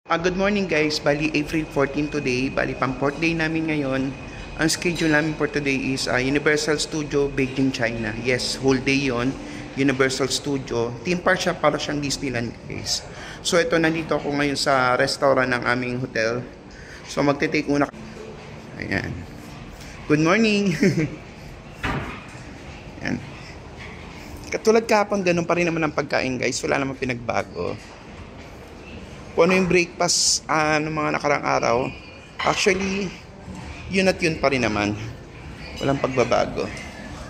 Good morning guys, bali April 14 today, bali pang 4th day namin ngayon. Ang schedule namin for today is Universal Studio, Beijing, China. Yes, whole day yon, Universal Studio. Theme park siya, para siyang Disneyland guys. So ito, nandito ako ngayon sa restaurant ng aming hotel. So magte-take muna. Ayan. Good morning! Ayan. Katulad kahapon, ganun pa rin naman ang pagkain guys. Wala naman pinagbago. Kung ano yung breakfast ng mga nakarang araw, actually yun at yun pa rin naman, walang pagbabago.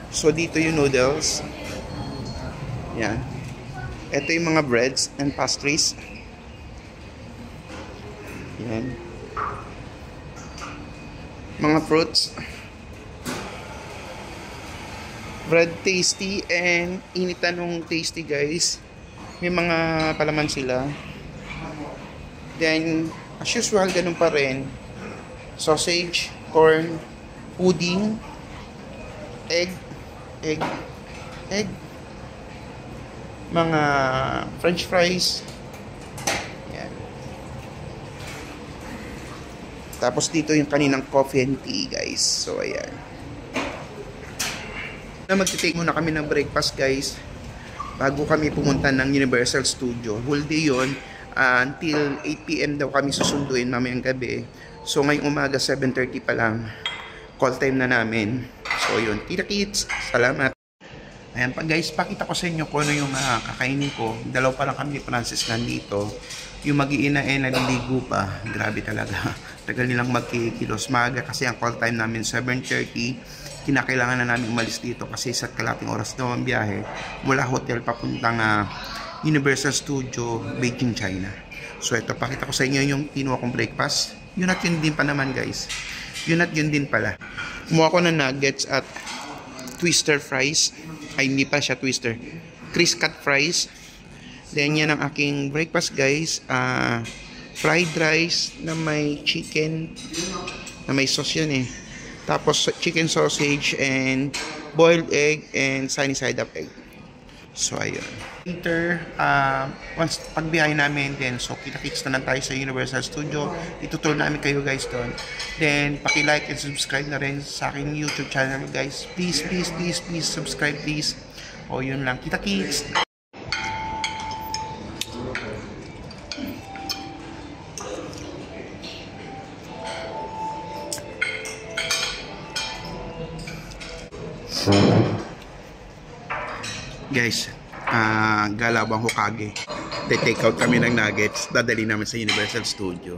So dito yung noodles, yan, ito yung mga breads and pastries, yan, mga fruits, bread tasty, and initan nung tasty guys, may mga palaman sila. Then, as usual, ganun pa rin. Sausage, corn, pudding, egg, mga french fries. Yan. Tapos dito yung kaninang coffee and tea, guys. So, ayan. Magtitake muna kami ng breakfast, guys. Bago kami pumunta ng Universal Studio. Whole day yun. Until 8 PM daw kami susunduin mamayang gabi. So ngayong umaga 7:30 pa lang, call time na namin. So yun, kita-kits, salamat. Ayan pa guys, pakita ko sa inyo kung ano yung kakainin ko. Dalaw pa lang kami ni Francis nandito. Yung mag-iina naliligo pa. Grabe talaga. Tagal nilang magkikilos. Maaga kasi ang call time namin 7:30. Kinakailangan na namin umalis dito kasi isa't kalating oras daw ang biyahe mula hotel papuntang Universal Studio, Beijing, China. So ito, pakita ko sa inyo yung kinuha kong breakfast. Yun at yun din pa naman guys. Yun at yun din pala. Kumuha ko ng nuggets at twister fries. Ay, hindi pa siya twister. Crisp cut fries. Then yan ang aking breakfast guys. Fried rice na may chicken. Na may sauce yan eh. Tapos chicken sausage and boiled egg and sunny side up egg. So ayun. Later, once pagbiyahe namin din, so kita-kits na lang tayo sa Universal Studio. Itutur namin kayo guys doon. Then paki-like and subscribe na rin sa aking YouTube channel guys. Please subscribe please. O yun lang, kita-kits. Guys, Galawang Hokage. Take out kami ng nuggets. Dadali namin sa Universal Studio.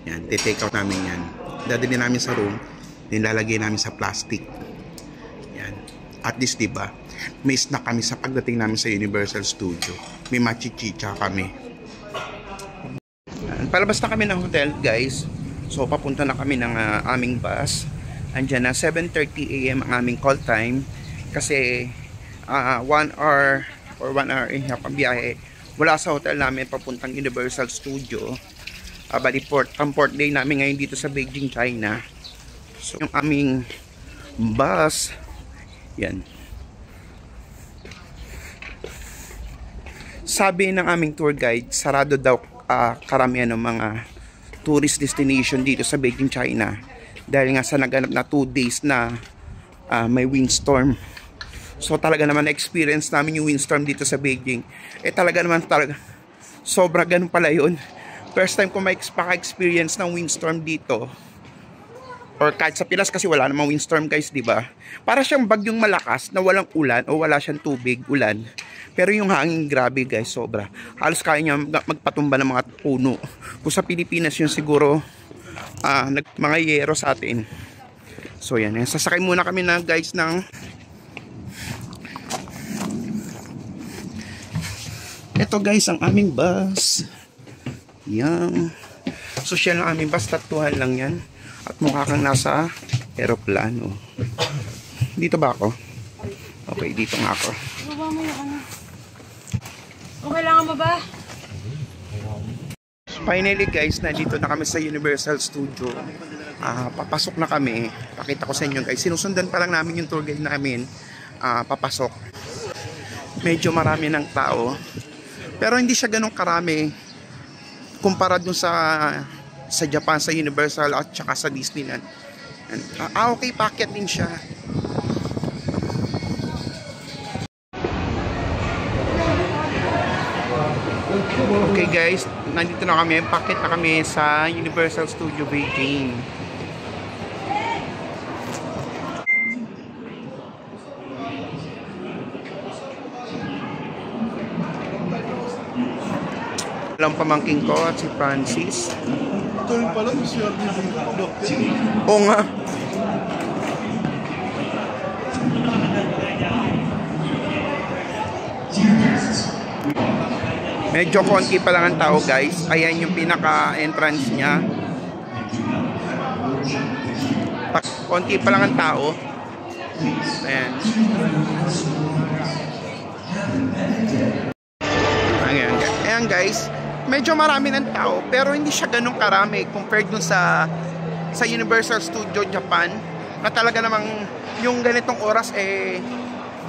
Yan, take out namin yan. Dadali namin sa room. Nilalagay namin sa plastic. Yan. At least, diba, may snack kami sa pagdating namin sa Universal Studio. May machichicha kami. Yan. Palabas na kami ng hotel, guys. So, papunta na kami ng aming bus. Andyan na, 7:30 AM ang aming call time. Kasi 1 hour or 1 hour and a half ang biyahe wala sa hotel namin papuntang Universal Studio. Bali ang 4th day namin ngayon dito sa Beijing, China. So yung aming bus, yan, sabi ng aming tour guide, sarado daw karamihan ng mga tourist destination dito sa Beijing, China, dahil nga sa naganap na 2 days na may windstorm. So talaga naman na-experience namin yung windstorm dito sa Beijing. Talaga naman sobra ganun pala yun. First time ko maka-experience ng windstorm dito. Or kahit sa Pilas kasi wala namang windstorm guys, di ba? Para siyang bagyong malakas na walang ulan o wala siyang tubig, ulan. Pero yung hangin grabe guys, sobra. Halos kaya niya magpatumba ng mga puno. Kung sa Pilipinas yun siguro mga yero sa atin. So yan, sasakay muna kami na guys ng ito guys ang aming bus. Yan. Social ang aming bus, tatuhan lang yan. At mukha kang nasa aeroplano. Dito ba ako? Okay, dito nga ako. Baba mo yung ano. O kailangan mo ba? Finally guys, nandito na kami sa Universal Studio. Papasok na kami. Pakita ko sa inyo guys. Sinusundan pa lang namin yung tour guide namin. Papasok. Medyo marami ng tao. Pero hindi siya ganun karami kumpara dun sa Japan, sa Universal at saka sa Disneyland. Okay, packet din siya. Okay guys, nandito na kami, packet na kami sa Universal Studio Beijing. Alam pamangking ko at si Francis. Ito yung pala, si Doctor. Oo nga. Medyo konti pa lang ang tao guys. Ayan yung pinaka-entrance niya. Konti pa lang ang tao. Ayan. Ayan guys. Medyo marami ng tao. Pero hindi siya ganun karami compared dun sa Universal Studio Japan. Na talaga namang yung ganitong oras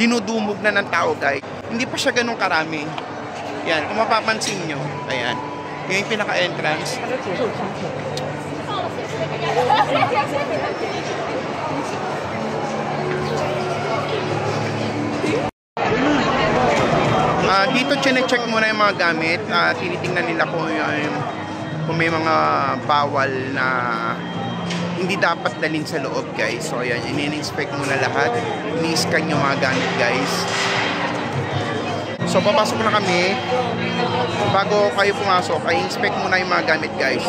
dinudumog na ng tao guys. Hindi pa siya ganun karami. Yan, kung mapapansin nyo, ayan, yun yung pinaka-entrance. Dito chine-check muna yung mga gamit. Tinitingnan nila kung may mga bawal na hindi dapat dalhin sa loob guys. So ayan, in-inspect muna lahat. Ni-scan yung mga gamit guys. So papasok na kami. Bago kayo pumasok, ay inspect muna yung mga gamit guys.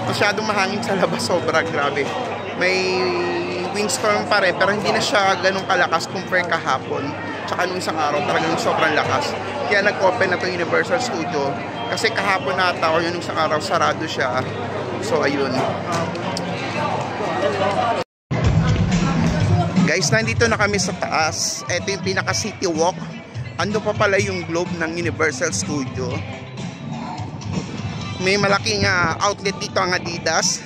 Masyadong mahangin sa labas, sobra grabe. May windstorm pa rin, pero hindi na siya ganun kalakas compare kahapon. Tsaka nung isang araw talagang sobrang lakas. Kaya nag-open na to Universal Studio. Kasi kahapon nata o yun nung isang araw sarado siya. So ayun. Guys, nandito na kami sa taas. Ito yung pinaka City Walk. Ando pa pala yung globe ng Universal Studio. May malaking outlet dito ang Adidas.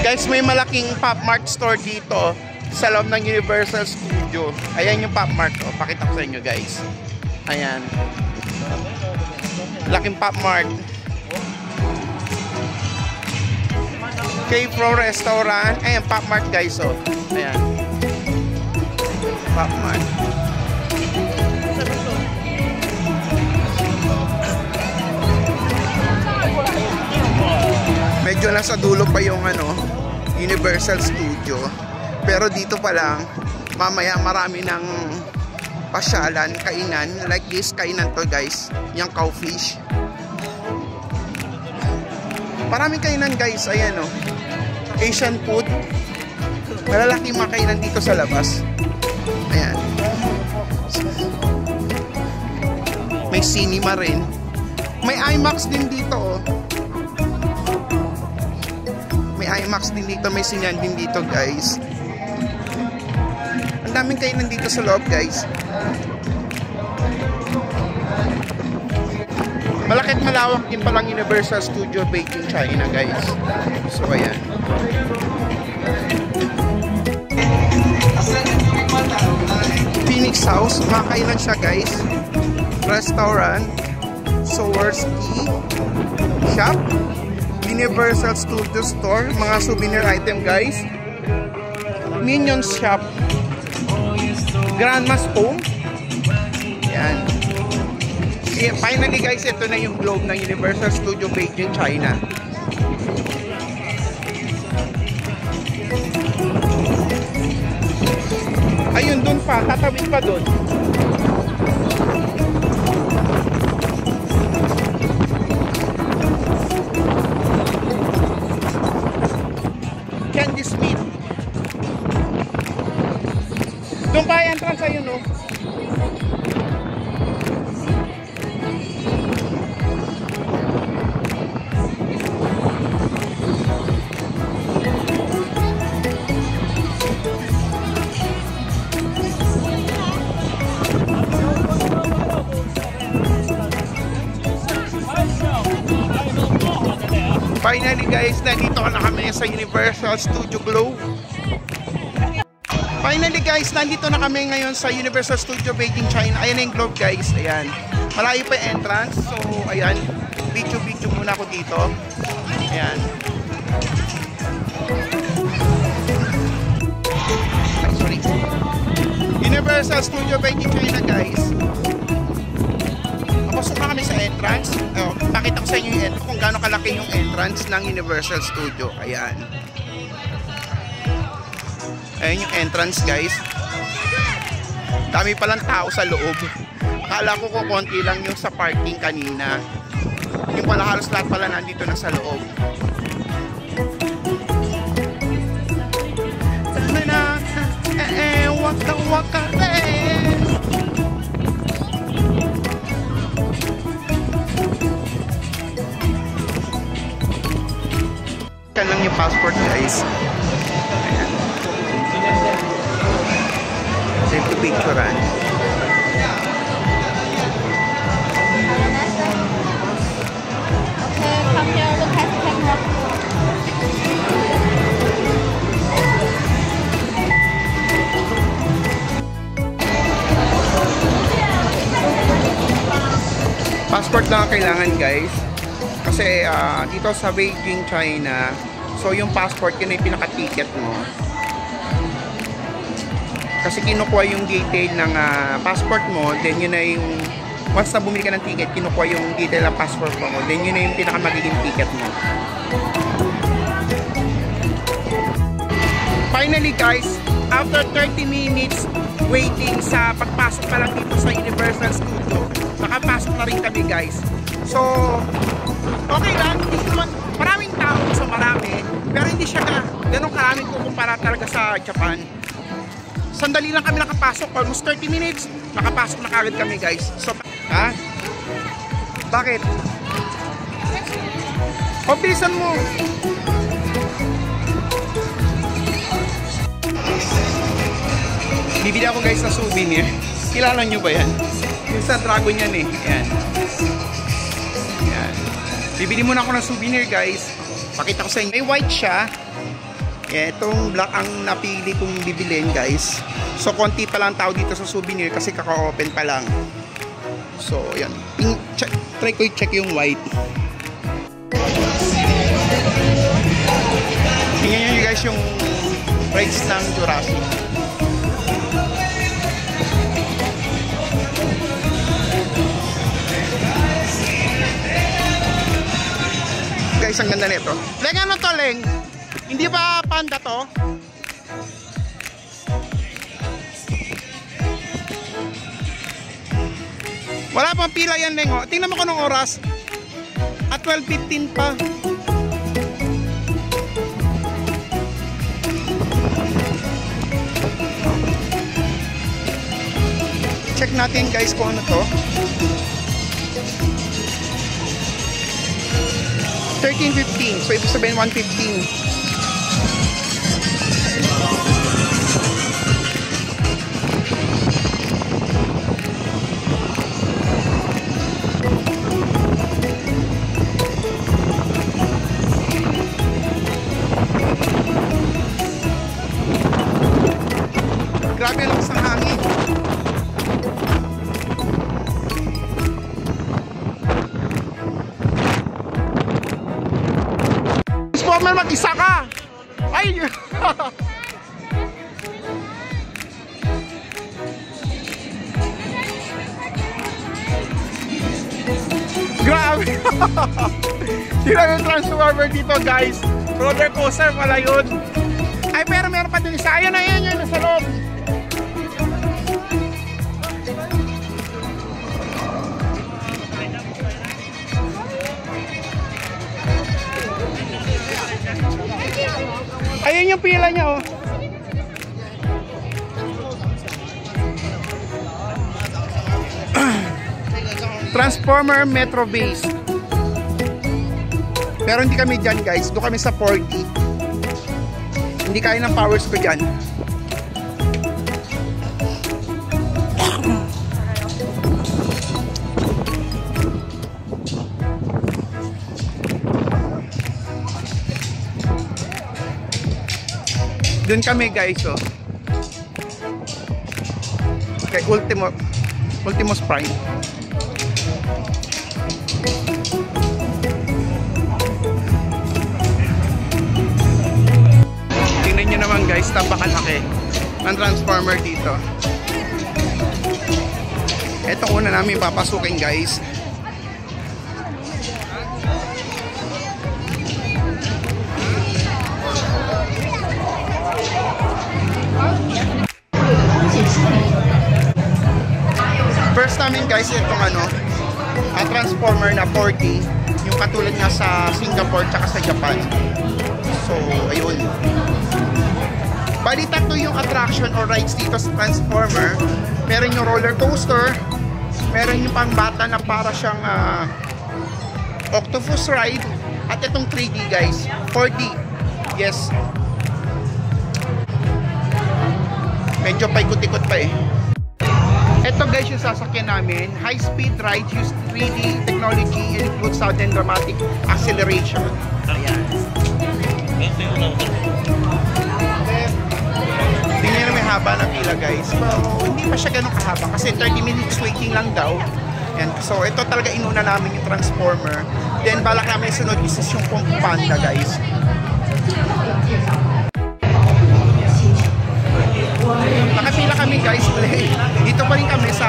Guys, may malaking Pop Mart store dito sa loob ng Universal Studio. Ayan yung Pop Mart. O, pakita ko sa inyo guys. Ayan. Laking Pop Mart. K-Pro Restaurant. Ayan, Pop Mart guys. O. Ayan. Pop Mart. Medyo nasa dulo pa yung Universal Studio. Pero dito pa lang, mamaya marami ng pasyalan, kainan. Like this, kainan to guys. Yung cowfish. Maraming kainan guys. Ayan o. Asian food. Malalaking mga kainan dito sa labas. Ayan. May cinema rin. May IMAX din dito o. May IMAX din dito. May sinyan din dito guys. Ang daming kainan dito sa loob guys. Malakit malawak din palang Universal Studio Beijing, China guys. So ayan. Phoenix House, makakainan siya guys. Restaurant, Swarovski shop, Universal Studio Store, mga souvenir item guys. Minions shop, Grandma's Home. Yan. Finally guys, ito na yung globe ng Universal Studio Beijing, China. Ayun, dun pa, tatawid pa dun. Candy Smith. Doon pa entrance ayun, no? guys, nandito na kami sa Universal Studio Globe. Finally guys, nandito na kami ngayon sa Universal Studio Beijing, China. Ayan na yung globe guys, ayan. Malayo pa yung entrance, so ayan. Video muna ako dito. Ayan. Ay, sorry. Universal Studio Beijing, China guys. Papasok na kami sa entrance. Pakita ko sa inyo yung kung gaano kalaki yung entrance ng Universal Studio. Ayan. Ayan yung entrance guys. Dami palang tao sa loob. Akala ko konti lang yung sa parking kanina. Yung pala halos lahat pala nandito na sa loob. Waka waka Kan lang yung passport guys. Ayan. Save to picturean. Okay, come here, look at the camera. Passport lang ang kailangan guys. Kasi dito sa Beijing, China, so yung passport yun ay pinaka-ticket mo. Kasi kinukuha yung detail ng passport mo, then yun na yung once na bumili ka ng ticket, kinukuha yung detail ng passport mo, then yun na yung pinaka-magiging ticket mo. Finally guys, after 30 minutes waiting sa pagpasok pa lang dito sa Universal Studio, nakapasok na rin kami guys. So, okay lang, hindi naman maraming tao, so marami, pero hindi siya ganun karaming kukumpara talaga sa Japan. Sandali lang kami nakapasok, almost 30 minutes, nakapasok na kagad kami guys. So, ha? Bakit? O, bilisan mo. Bibili ako guys na souvenir. Kilala nyo ba yan? Yung sa dragon yan eh. Ayan. Ayan. Bibili muna ako ng souvenir guys. Pakita ko sa inyo. May white siya. Itong black ang napili kong bibilin guys. So konti pa lang tao dito sa souvenir kasi kaka-open pa lang. So yan. Try ko i-check yung white. Tingnan nyo guys yung rides ng Jurassic. Guys, ang ganda nito. Leng, ano to, Leng? Hindi ba panda to? Wala pang pila yan, Leng. Oh. Tingnan mo ko ng oras. At 12:15 pa. Check natin guys kung ano to. 13:15. So, ibig sabihin 1:15. Grabe ang lakas ng hangin. Transformer, mag-isa ka! Ay! Grabe! Tingnan yung Transformer dito guys. Roller coaster pala yun. Ay, pero meron pa din isa. Ayan na yan, yun nasa loob. Ayan yung pila niya oh. Transformer Metro Base. Pero hindi kami dyan guys. Doon kami sa 4D. Hindi kaya ng powers ko dyan. Doon kami guys, oh. Kay Ultimus Prime. Tingnan nyo naman guys, tapakalaki ng transformer dito. Ito una namin papasukin guys. First namin guys itong transformer na 40, yung katulad nga sa Singapore tsaka sa Japan. So ayun, bali tatlo yung attraction or rides dito sa transformer. Meron yung roller coaster, meron yung pangbata na para siyang octopus ride, at itong 3D guys, 4D. Yes, medyo paikot-ikot pa eh. Ito guys yung sasakyan namin, high speed ride, use 3D technology and includes sudden dramatic acceleration. Ayan. Tingnan nyo, may haba ng pila guys. So, hindi pa siya ganun kahaba kasi 30 minutes waiting lang daw. Ayan. So ito talaga inuna namin yung transformer. Then balak namin sunod is yung Kung Fu Panda guys. Nakapila kami guys, dito pa rin kami sa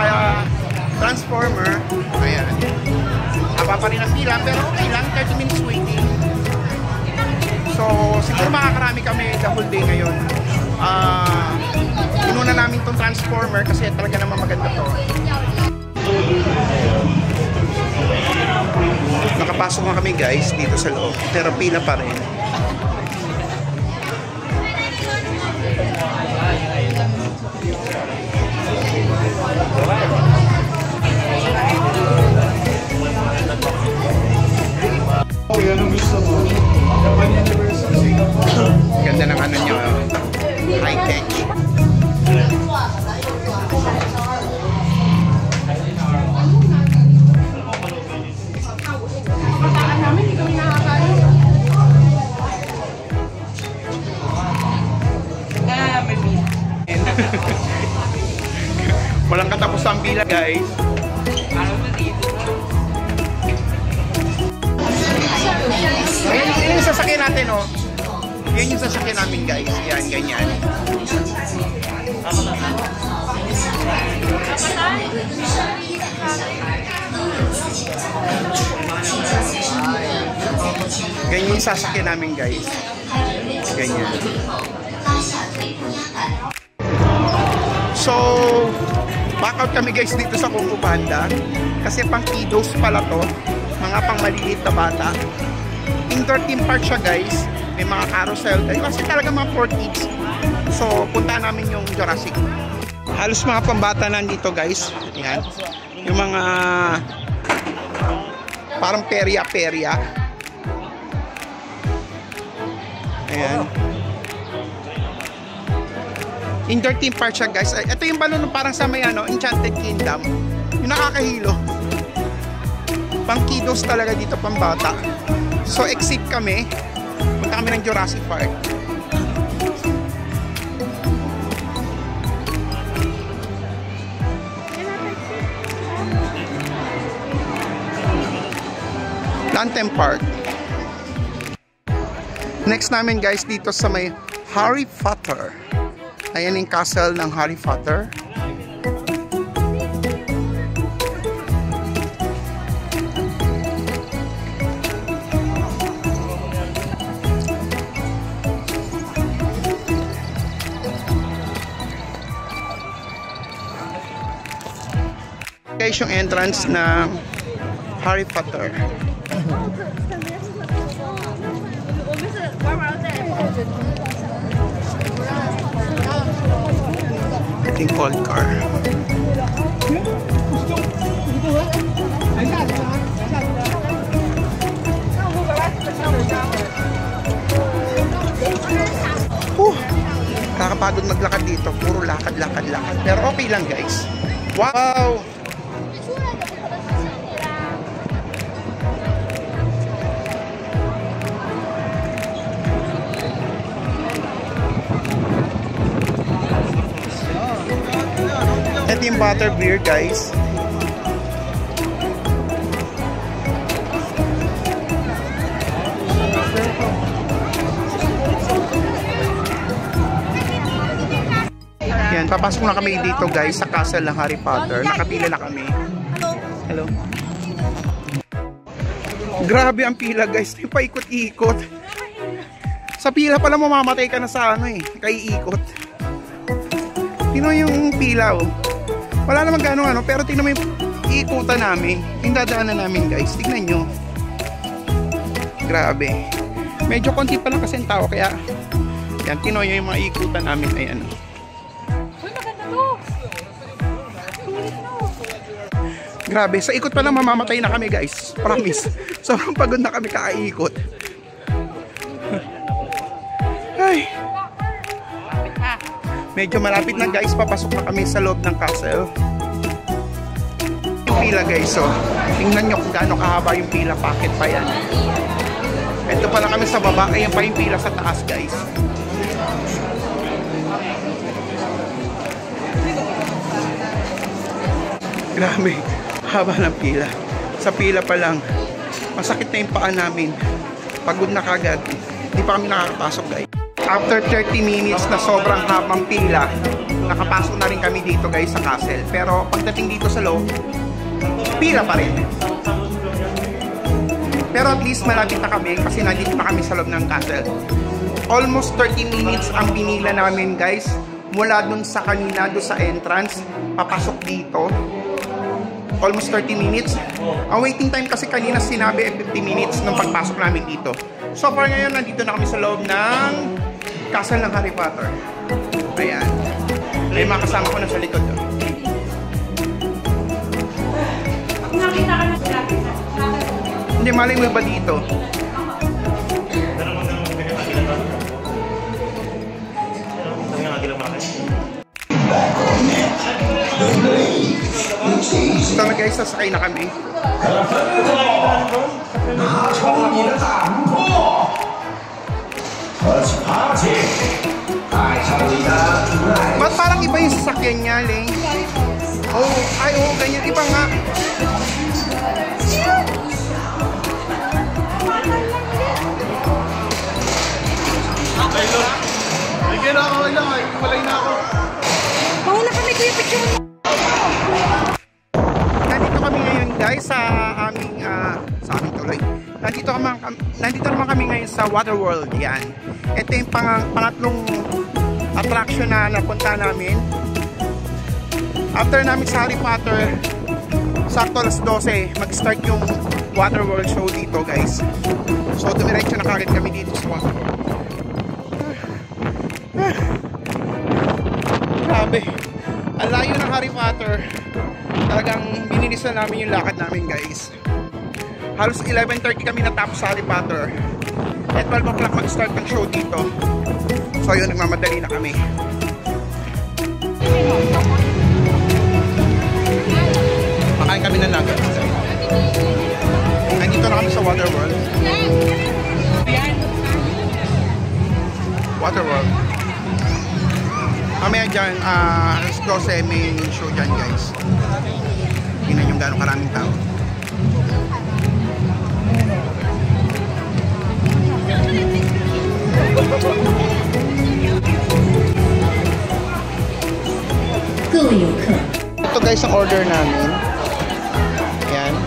transformer. Ayan, haba pa rin ang pila pero okay lang, 30 minutes waiting. So siguro makakarami kami the whole day ngayon. Inuna namin tong transformer kasi talaga naman maganda to. Nakapasok na kami guys dito sa loob pero pila pa rin. Ganda ng ano niya, high tech. Walang katapusang pila guys. Yan yung sasakyan natin, oh. Yan yung sasakyan namin guys. Yan, ganyan. Ganyan yung sasakyan namin guys. Ganyan. So, back out kami guys dito sa Kung Fu Panda kasi pang kiddos pala to, mga pang maliliit na bata. Indoor theme park siya guys, may mga carousel kasi talaga mga for kids. So punta namin yung Jurassic. Halos mga pambata nandito guys. Yan, yung mga parang perya-perya. Ayan, indoor theme park siya guys. Ito yung balon parang sa may Enchanted Kingdom, yung nakakahilo. Pang kiddos talaga dito, pang bata. So exit kami, punta kami ng Jurassic Park. Lantern Park. Next namin guys dito sa may Harry Potter. Ayan yung castle ng Harry Potter. Guys, yung entrance na Harry Potter. Ating cold car. Kakapagod maglakad dito, puro lakad. Pero okay lang guys. Wow! yung butterbeer, guys. Yan, papasok na kami dito guys sa castle ng Harry Potter. Nakapila na kami. Hello. Grabe ang pila guys. Yung paikot-ikot. Sa pila pala mamamatay ka na sa ano eh. Kaiikot. Tingnan yung pila oh. Wala naman gano'ng ano. Pero tingnan mo yung iikutan namin. Yung dadaanan namin guys. Tingnan nyo. Grabe. Medyo konti pa lang kasi ang tao. Kaya yan, tingnan nyo yung mga ikutan namin. Ayan. Grabe, sa ikot pa lang mamamatay na kami guys. Promise. Sobrang pagod na kami kakaikot. Ay. Medyo malapit na guys. Papasok na kami sa loob ng castle. Yung pila guys, so tingnan nyo kung gaano kahaba yung pila. Packet pa yan. Ito pa lang kami sa baba. Ayan pa yung pila sa taas guys. Grabe. Haba ng pila. Sa pila pa lang, masakit na yung paa namin. Pagod na kagad. Hindi pa kami nakakapasok guys. After 30 minutes na sobrang habang pila, nakapasok na rin kami dito guys sa castle. Pero pagdating dito sa loob, pila pa rin. Pero at least malapit na kami kasi nandito na kami sa loob ng castle. Almost 30 minutes ang binila namin guys. Mula dun sa kanina, dun sa entrance, papasok dito. Almost 30 minutes. Ang waiting time kasi kanina sinabi 50 minutes nung pagpasok namin dito. So far ngayon, nandito na kami sa loob ng castle ng Harry Potter. Ayan. May mga kasama ko na sa likod. Nakita ka na sila. Hindi, malay mo ba dito? Ito na guys, sasakay na kami. Ba't parang iba yung sasakyan niya, Ling? Oh, ay oh, ganyan. Iba nga. Ay, na ako lang. Ay, walay na ako. Mahula kami ko yung picture mo. Nandito kami ngayon guys sa aming tuloy. Nandito naman kami ngayon sa Waterworld. Yan. Ito yung pangatlong attraction na napunta namin. After namin sa Harry Potter, sakto alas 12, mag-start yung Waterworld show dito guys. So dumiretso na kagad kami dito sa Waterworld. Grabe. Ang layo ng Harry Potter. Talagang binilisan namin yung lakad namin guys. Halos 11:30 kami natapos sa Harry Potter. At 12 o'clock mag-start ng show dito. So yun, nagmamadali na kami. Makain kami ng nuggets. Nandito na kami sa Waterworld. Waterworld. Mamaya dyan, alas 12 may show dyan guys. Tingnan yung gano'ng karaming tao. Ito guys ang order namin. Ayan.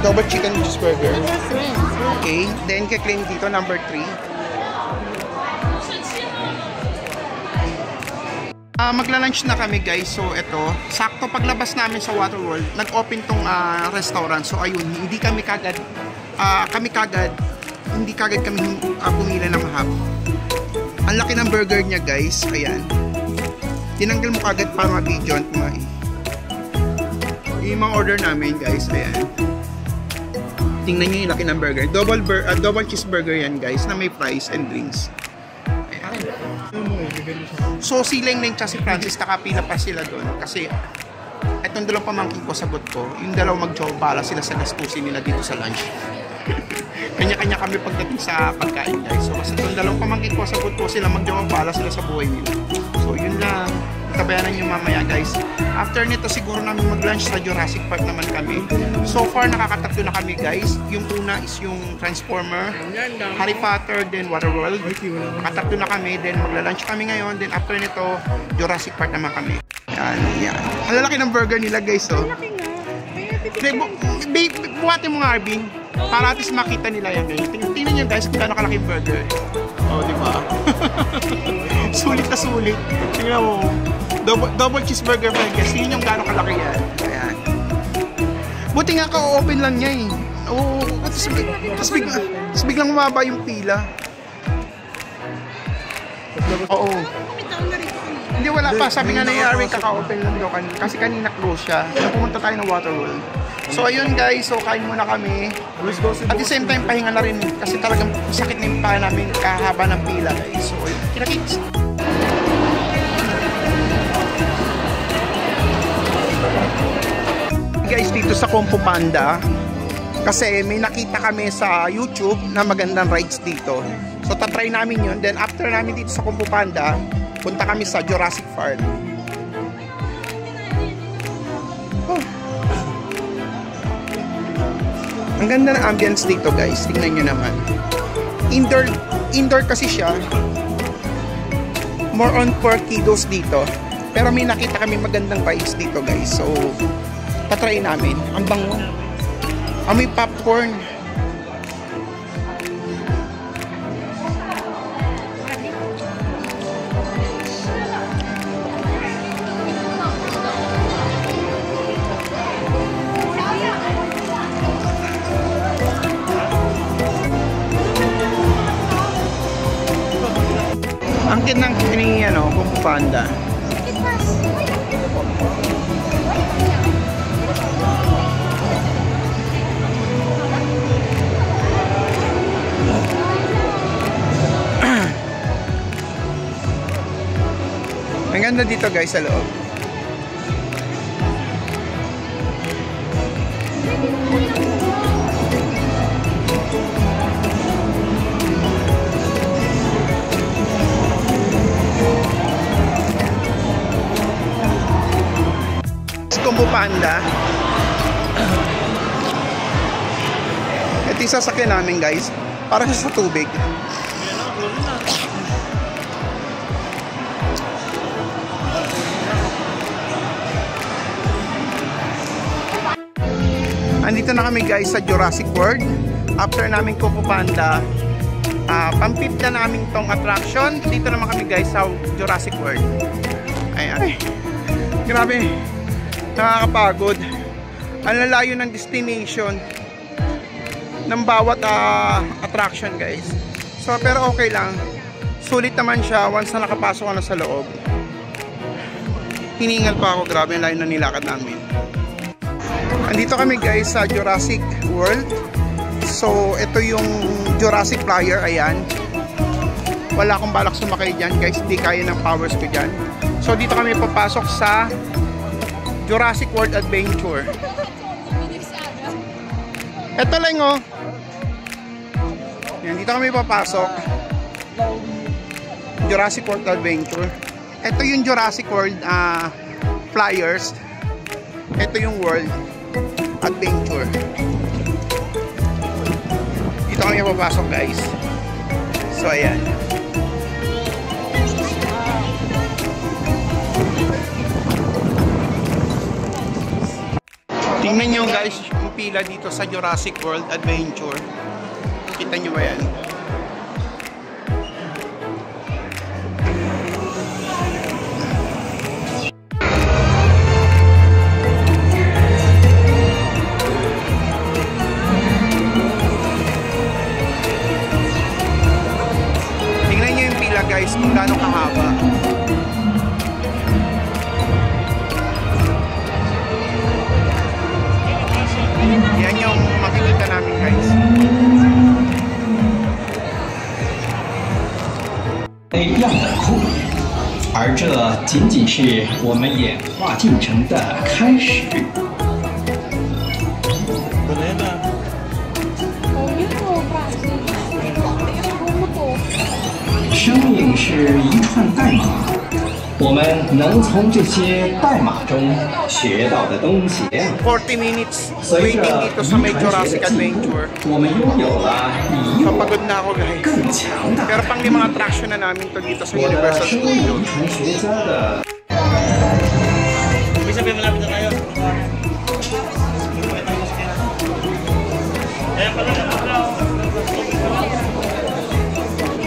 Double chicken cheeseburger. Okay. Then kikling dito number 3. Magla-lunch na kami guys. So ito, sakto paglabas namin sa Waterworld, nag-open tong restaurant. So ayun, hindi kami kagad hindi kagad kami pumila ng hap. Ang laki ng burger niya guys. Ayan. Tinanggal mo kagad para ma-video at yung mga order namin guys. Ayan. Tingnan nyo yung laki ng burger. Double cheeseburger yan guys na may fries and drinks. So si Leng tsaka si Francis nakapila pa sila doon kasi itong dalawang pamangkin ko sagot ko, yung dalawang mag-jowa sila sa gastusin nila dito sa lunch. Kanya-kanya kami pagdating sa pagkain guys. So kasi itong dalawang pamangkin ko sagot ko sila mag-jowa sila sa buhay nila. So yun lang. tabayanan nyo mamaya guys. After nito siguro namin mag-lunch sa Jurassic Park naman kami. So far nakakatatlo na kami guys. Yung una is yung Transformer, Harry Potter, then Waterworld. Nakatatlo na kami, then magla-lunch kami ngayon. Then after nito, Jurassic Park naman kami. Yan, yan. Ang lalaki ng burger nila guys, oh. Buhatin mo nga, Arvin. Para at least makita nila yan guys. Tingnan nyo guys kung gano'ng kalaki burger. Oh, di ba? Sulit na sulit. Tingnan mo. Double cheeseburger pa guys. Tingnan nyo gano'ng kalaki yan. Ayan. Buti nga ka-open lang niya eh. Oo. Tapos biglang umaba yung pila. Oo. Hindi, wala pa. Sabi nga na Arvin, kaka-open lang daw kanina. Kasi kanina close siya. Pumunta tayo ng Waterworld. So ayun guys, so kain muna kami. At the same time, pahinga na rin. Kasi talagang sakit na yung paa namin kahaba ng pila guys. So ayun, kinakits. Guys, dito sa Kung Fu Panda, kasi may nakita kami sa YouTube na magandang rides dito. So tatry namin yun. Then after namin dito sa Kung Fu Panda, punta kami sa Jurassic Park. Oh. Ang ganda ng ambience dito guys. Tingnan nyo naman. Indoor kasi siya. More on for kiddos dito. Pero may nakita kami magandang rides dito guys. So, patry namin. Ang bango. May popcorn. Ang kinang Kung Fu Panda. Ang ganda dito guys sa loob. Kung Fu Panda. Ito yung sasakyan namin guys. Para sa tubig. Andito na kami guys sa Jurassic World. After namin Kung Fu Panda, pang-fifth na namin tong attraction. Dito naman kami guys sa Jurassic World. Ayan. Grabe. Nakakapagod. Ang lalayo ng destination ng bawat attraction guys. So pero okay lang. Sulit naman siya once na nakapasok ka na sa loob. Hiningal pa ako. Grabe yung layo na nilakad namin. Andito kami guys sa Jurassic World. So ito yung Jurassic Flyer. Ayan. Wala akong balak sumakay dyan guys. Hindi kaya ng powers ko dyan. So dito kami papasok sa Jurassic World Adventure. Ito lang oh. Yan, dito kami papasok. Jurassic World Adventure. Ito yung Jurassic World Flyers. Ito yung World Adventure. Dito kami papasok guys. So ayan. Tingnan nyo guys yung pila dito sa Jurassic World Adventure. Kita nyo ba yan? Tingnan nyo yung pila guys kung gaano kahaba. Yan yung makikita namin guys. 样本库，而这仅仅是我们演化进程的开始。生命是一串代码，我我们能从这些代码中学到的东西。 40 minutes 随着 waiting dito sa may 遗传学 Jurassic 的进步 Adventure. 我们拥有了比我 Kapagod na ako guys. 更强大 Pero pang limang attraction na namin to dito sa 我的 Universal 生物 Studio. 遗传学家的 Ibig sabihin malapit na tayo.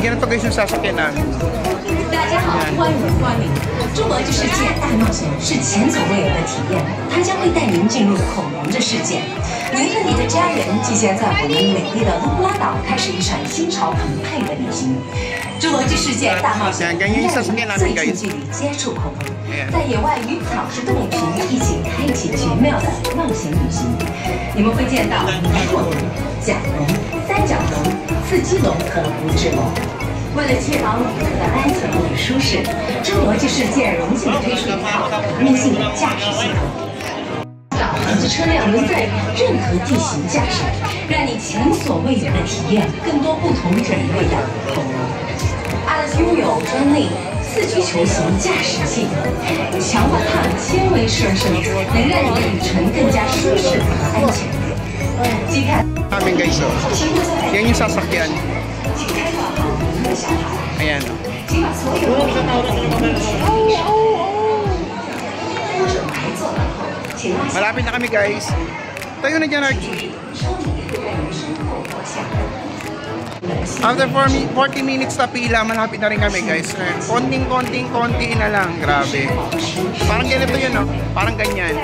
Ganito guys yung sasakyan namin. 大家好，欢迎光临。侏罗纪世界大冒险是前所未有的体验，它将会带您进入恐龙的世界。您和你的家人即将在我们美丽的卢布拉岛开始一场心潮澎湃的旅行。侏罗纪世界大冒险让您最近距离接触恐龙，在野外与草食动物群一起开启绝妙的冒险旅行。你们会见到拓龙、甲龙、三角龙、刺激龙和无翅龙。 为了确保旅途的安全与舒适，侏罗纪世界荣幸推出一套革命性的驾驶系统。导航的车辆能在任何地形驾驶，让你前所未有的体验更多不同种类的恐龙。Alice 拥有专利4驱球形驾驶系统，强化碳纤维车身，能让你的旅程更加舒适和安全。即看 Namin guys, oh. Yan yung sasakyan. Ayan. 请把所有物品都放进去。坐完后，请拉下。 Malapit na kami guys. Tayo na dyan, Archie. After 40 minutes na pila, malapit na rin kami guys. Konting-konti na lang. Grabe. Parang ganito yun, no? Parang ganyan.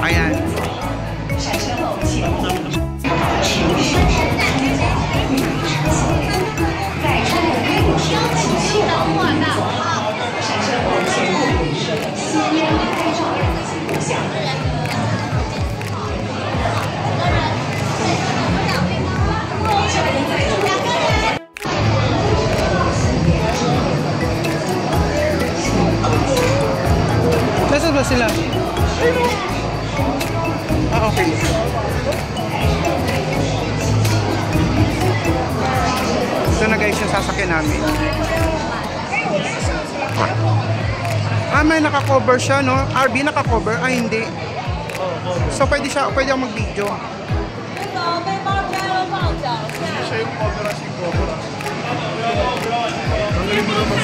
Ayan. Nasaan ba sila? Ah, okay. Ito na guys yung sasakyan namin. Ah, may naka-cover siya, no? RB naka-cover? Ah, hindi. So, pwede ako mag-video. Siya yung cover as yung cover. Tanggalin mo naman.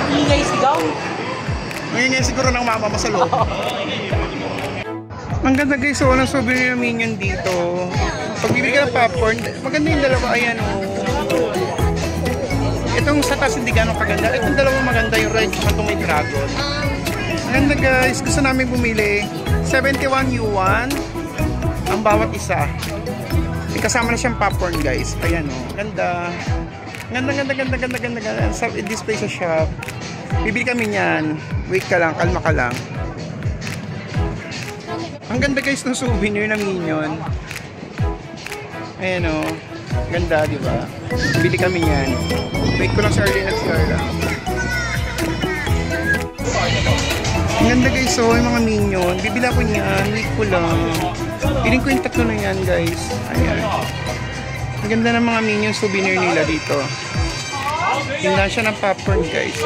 Ingay sigaw. Ngayon siguro ng mama mo sa loob. Ang ganda guys, so walang souvenir na minion dito. Pag bibili ka ng popcorn, maganda yung dalawa. Ayan, oh. Itong sa taas hindi ganong kaganda. Itong dalawa maganda, yung red at itong may dragon. Ang ganda guys, gusto namin bumili. 71 yuan ang bawat isa. May kasama na siyang popcorn guys. Ayan, oh. Ganda. Ganda. Sa display sa shop. Bibili kami niyan. Wait ka lang, kalma ka lang. Ang ganda guys ng souvenir ng Minion. Ayan o. Ganda, di ba? Bibili kami niyan. Wait ko lang si Arlene at si Arla. Ang ganda guys, so yung mga Minion. Bibila ko niyan. Wait ko lang. Piling ko yung tatlo na yan guys. Ayan. Ang ganda ng mga Minion souvenir nila dito. Tingnan siya ng popcorn guys.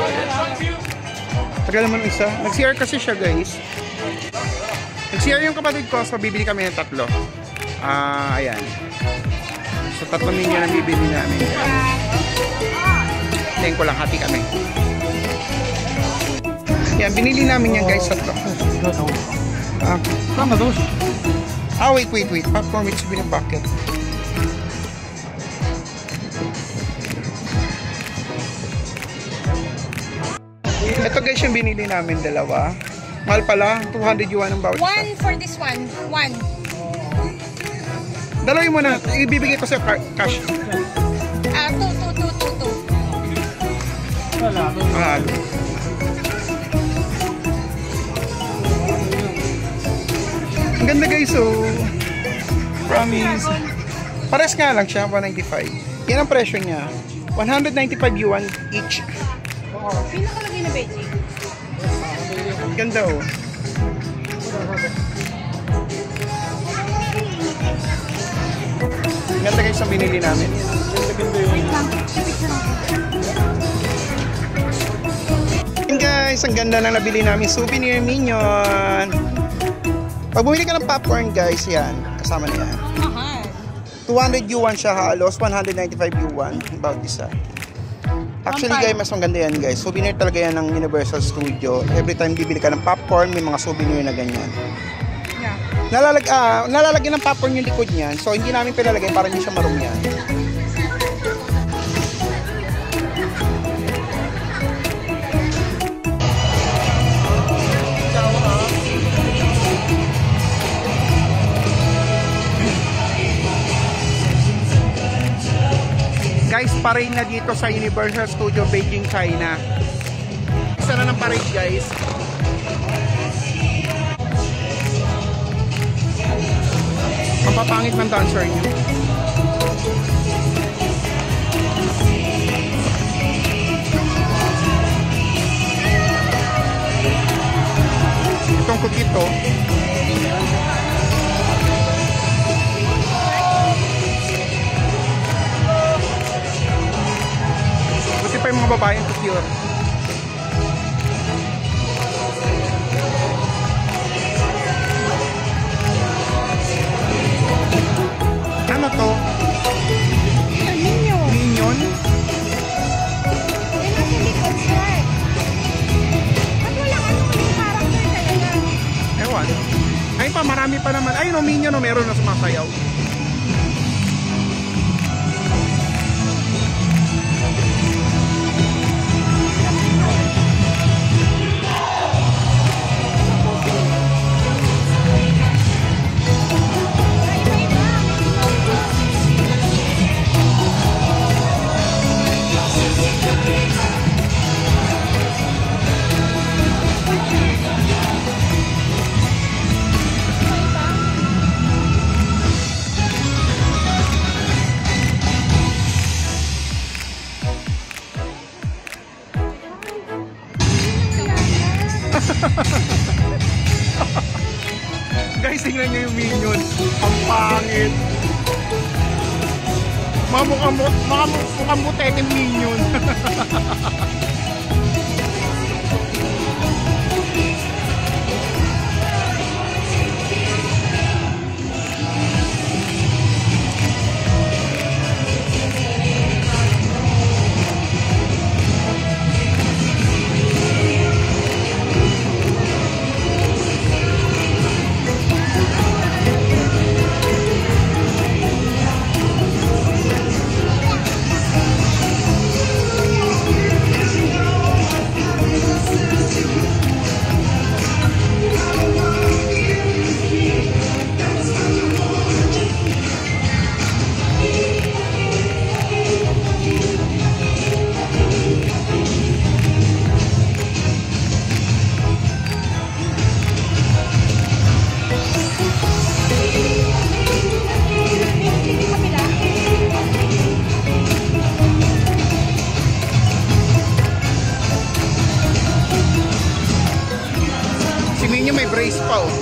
Tagal naman isa. Nag-CR kasi siya guys. Nag-CR yung kapatid ko, so bibili kami ng tatlo. Ayan. So tatlo Minion ang bibili namin. Tingin ko lang, hati kami. Yan, binili namin yan guys, tatlo. Tama dos. Wait. Popcorn with souvenir bucket. Ito guys yung binili namin, dalawa. Mahal pala, 200 yuan ang bawat isa. One for this one. One. Dalawin mo na, ibibigay ko sa cash. Two. Ang ganda guys, oh. Promise. Pares nga lang siya, 195. Yan ang presyo niya. 195 yuan each. Pinakalagay na beijing. Ganda oh. Ganda guys ang binili namin. Yan guys, ang ganda ng nabili namin souvenir Minion. Pag bumili ka ng popcorn guys, yan. Kasama na yan. Mahal. 200 yuan siya halos, 195 yuan. About isa. Actually guys, mas maganda yan guys. Souvenir talaga yan ng Universal Studio. Every time bibili ka ng popcorn, may mga souvenir na ganyan. Yeah. Nalalagyan ng popcorn yung likod niyan. So hindi namin pinalagay para hindi siya marumihan. Guys, parade na dito sa Universal Studio Beijing, China. Isa na ng parade guys. Ang papangit ng dancer niyo. Itong kukito. Buti pa yung mga babaeng cute. Ano to? Minion. Minion? Yan ang likod short. At walang ano yung character talaga. Ewan. Ay pa, marami pa naman. Ayun o, Minion o, meron na sumasayaw. Guys, tingnan nyo yung Minion. Ang pangit. Mukhang butete Minion. Si Minion may brace pa oh.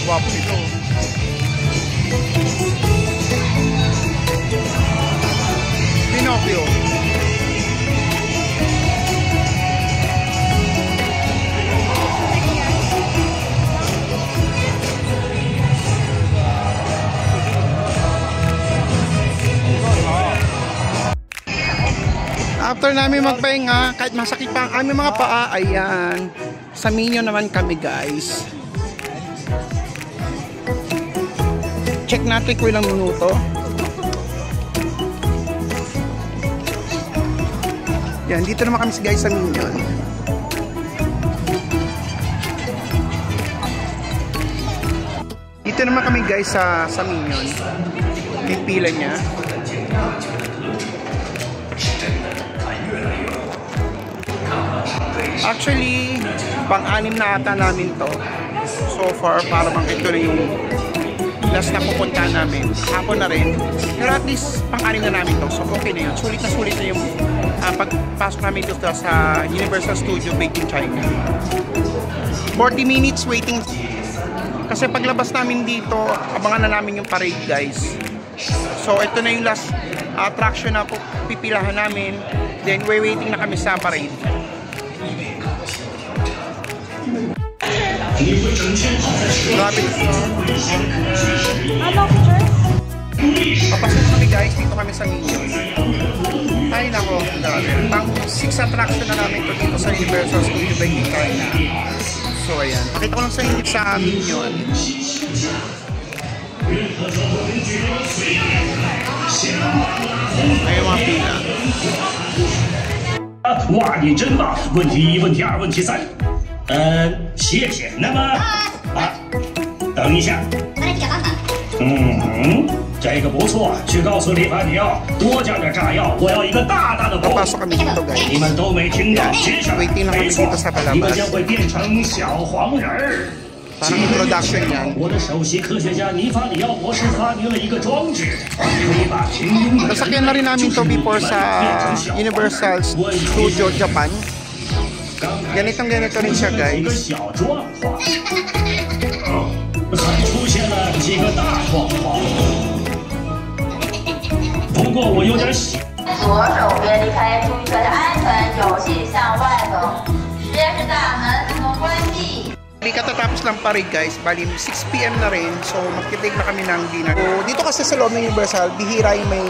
Gwapo ito. Pinocchio. After namin magpahinga, kahit masakit pa ang aming mga paa, ayan, sa Minion naman kami guys. Check natin kung ilang minuto. Yan, dito naman kami guys sa Minion. Dito naman kami guys sa Minion. Yung pila niya. Actually, pang-anim na ata namin to. So far, para bang ito na yung last na pupunta namin. Hapon na rin. Pero at least, pang-anim na namin to. So okay na yun. Sulit na yung pagpasok namin dito sa Universal Studio Beijing, China. 40 minutes waiting. Kasi paglabas namin dito, abangan na namin yung parade guys. So ito na yung last attraction na pipilahan namin. Then waiting na kami sa parade. Grabe ito. Papasok kami guys, dito kami sa Minion. Ay nako, pang 6 attraction na namin ito dito sa Universal Studio Beijing, China. So ayan, pakita ko lang sa inyo sa Minion. Ayun mga pila. 哇，你真棒！问题一，问题二，问题三。谢谢。那么等一下。这个不错，去告诉利凡尼奥多加点炸药，我要一个大大的包。你们都没听到，接下来没错，你们将会变成小黄人儿。 Parang introduction yan. 我的首席科学家尼法里奥博士发明了一个装置，可以把平庸的 Nasakyan na rin namin to before sa Universal Studio Japan. Ganito rin siya guys. 小状况，还出现了几个大状况。不过我有点喜。左手边离开，注意车辆安全，有序向外走。实验室大门自动关闭。 Hindi katatapos lang parade guys, bali 6 PM na rin, so magkitake na kami ng dinner. So, dito kasi sa loob ng Universal, bihira yung may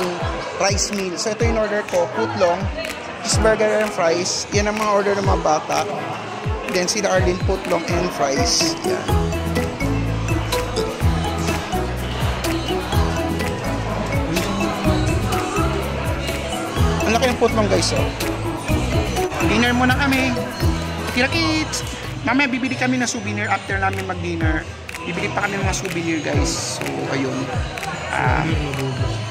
rice meal. So ito yung order ko, putlong, cheeseburger and fries. Yan ang mga order ng mga bata. Then sila Arlene, putlong and fries. Yan. Ang laki ng putlong guys, oh. Dinner muna kami. Tira kids! Mamaya bibili kami ng souvenir after namin mag-dinner. Bibili pa kami ng mga souvenir guys. So ayun.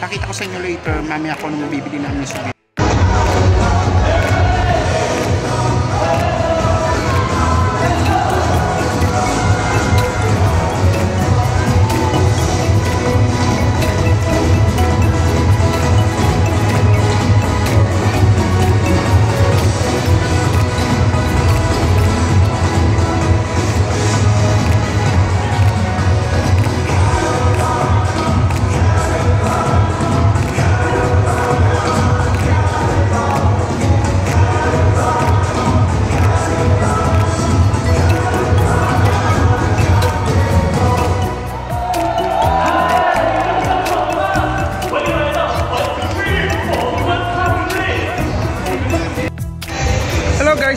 Pakita ko sa inyo later. Mamaya ako nung bibili namin ng souvenir.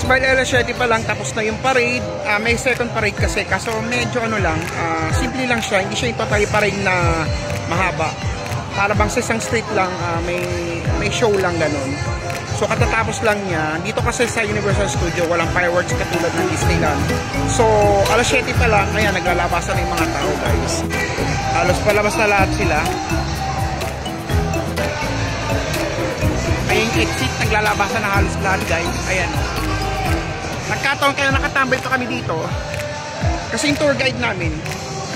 Bali, alas 7 pa lang tapos na yung parade. May second parade kasi, kaso medyo ano lang, simple lang siya, hindi siya yung total parade na mahaba. Para bang sa isang street lang, may show lang ganun. So katatapos lang niya, dito kasi sa Universal Studio walang fireworks katulad ng Disneyland. So alas 7 pa lang, ayan, naglalabasan na yung mga tao guys. Halos palabas na lahat sila. Ayun yung exit, naglalabasan na halos lahat guys. Ayan. Nagkataon kaya nakatambay pa kami dito. Kasi yung tour guide namin,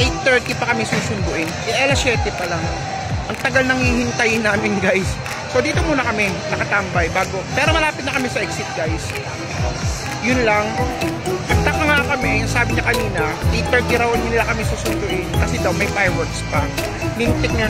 8:30 pa kami susunduin. Alas 7 pa lang. Ang tagal nang hihintayin namin guys. So dito muna kami nakatambay bago. Pero malapit na kami sa exit guys. Yun lang. Nagtaka nga kami, sabi niya kanina, 8:30 raw nila kami susunduin kasi daw may fireworks pa. Lintik niyan.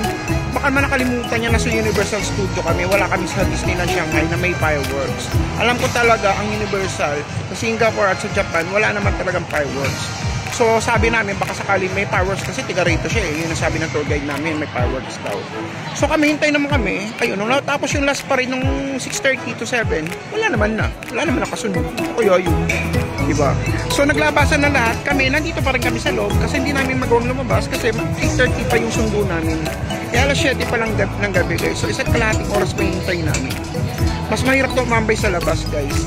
Baka man nakalimutan niya na sa Universal Studio kami. Wala kami sa Disneyland Shanghai na may fireworks. Alam ko talaga ang Universal sa Singapore at sa Japan, wala naman talagang fireworks. So sabi namin baka sakali may fireworks kasi tiga rito siya eh. Yun ang sabi ng tour guide namin, may fireworks daw. So kami hintay naman kami. Ayun, nung natapos yung last parade nung 6:30 to 7, wala naman nakasunod. Kaya yun. Diba? So naglabasan na lahat. Kami nandito pa rin kami sa loob kasi hindi namin magawang lumabas kasi 8:30 pa yung sundo namin. Kaya alas 7 pa lang ng gabi guys. So isa't kalahating oras pa yung hintay namin. Mas mahirap to mambay sa labas guys.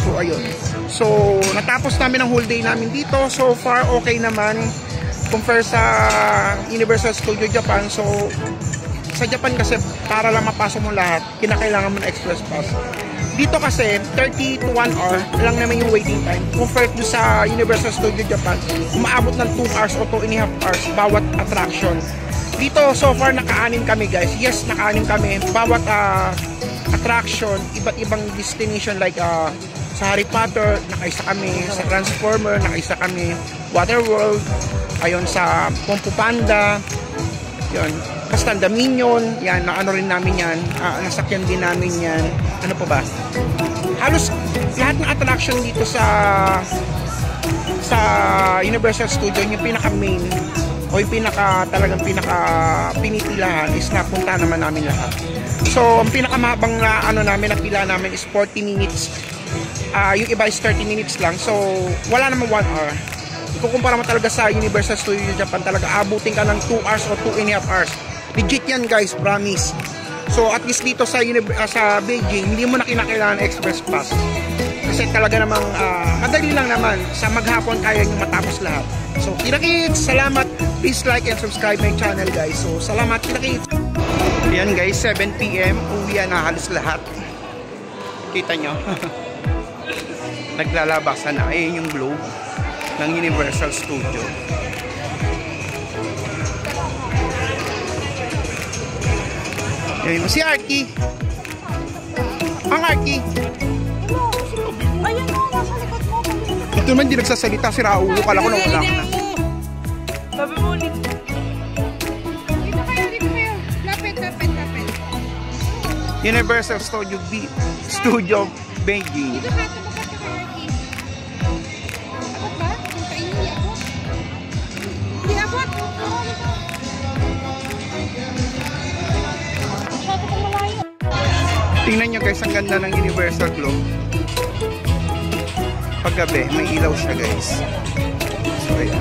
So ayun. So natapos namin ang whole day namin dito. So far okay naman compare sa Universal Studio Japan. So sa Japan kasi para lang mapasok mo lahat, kinakailangan mo ng express pass. Dito kasi 30 to 1 hour lang naman yung waiting time. Compared to sa Universal Studio Japan, umaabot ng 2 hours o 2.5 hours bawat attraction. Dito so far naka-anim kami guys. Yes, naka-anim kami. Bawat attraction, iba't ibang destination like sa Harry Potter, nakaisa kami. Sa Transformer, nakaisa kami. Waterworld, ayun sa Kung Fu Panda, yun. Basta Minion, yan, naano rin namin yan. Nasakyan din namin yan. Ano pa ba? Halos lahat ng attraction dito sa Universal Studio, yung pinaka-main o yung talagang pinipilihan is napunta naman namin lahat. So, ang pinakamahabang na namin, na pila namin is 40 minutes. Yung iba is 30 minutes lang. So, wala naman 1 hour. Ikukumpara mo talaga sa Universal Studio Japan, talaga abutin ka ng 2 hours o 2.5 hours. Legit yan guys, promise. So, at least dito sa Beijing, hindi mo na kinakailangan express pass. Kasi talaga namang madali lang naman. Sa maghapon, kaya nyo matapos lahat. So, kita-kits! Salamat! Please like and subscribe my channel guys. So, salamat! Kita-kits! Yan guys, 7 PM, uwi na halos lahat. Kita nyo? Naglalabasan na. Ayun yung globe ng Universal Studio. Ayun mo si Arky. Ang Arky. Ayun o, nasa likod mo. Ito naman di nagsasalita, si Raulo. Kala ko na wala ka na. Sabi mo ulit. Dito kayo. Lapit. Universal Studio Beijing. Dito ka, tumakas ka kay Arky. Abot ba? Kung kainin niya ako? Hindi abot. Masyado kong malayo. Tingnan nyo guys, ang ganda ng Universal Globe. Paggabi, may ilaw siya guys. So ayan.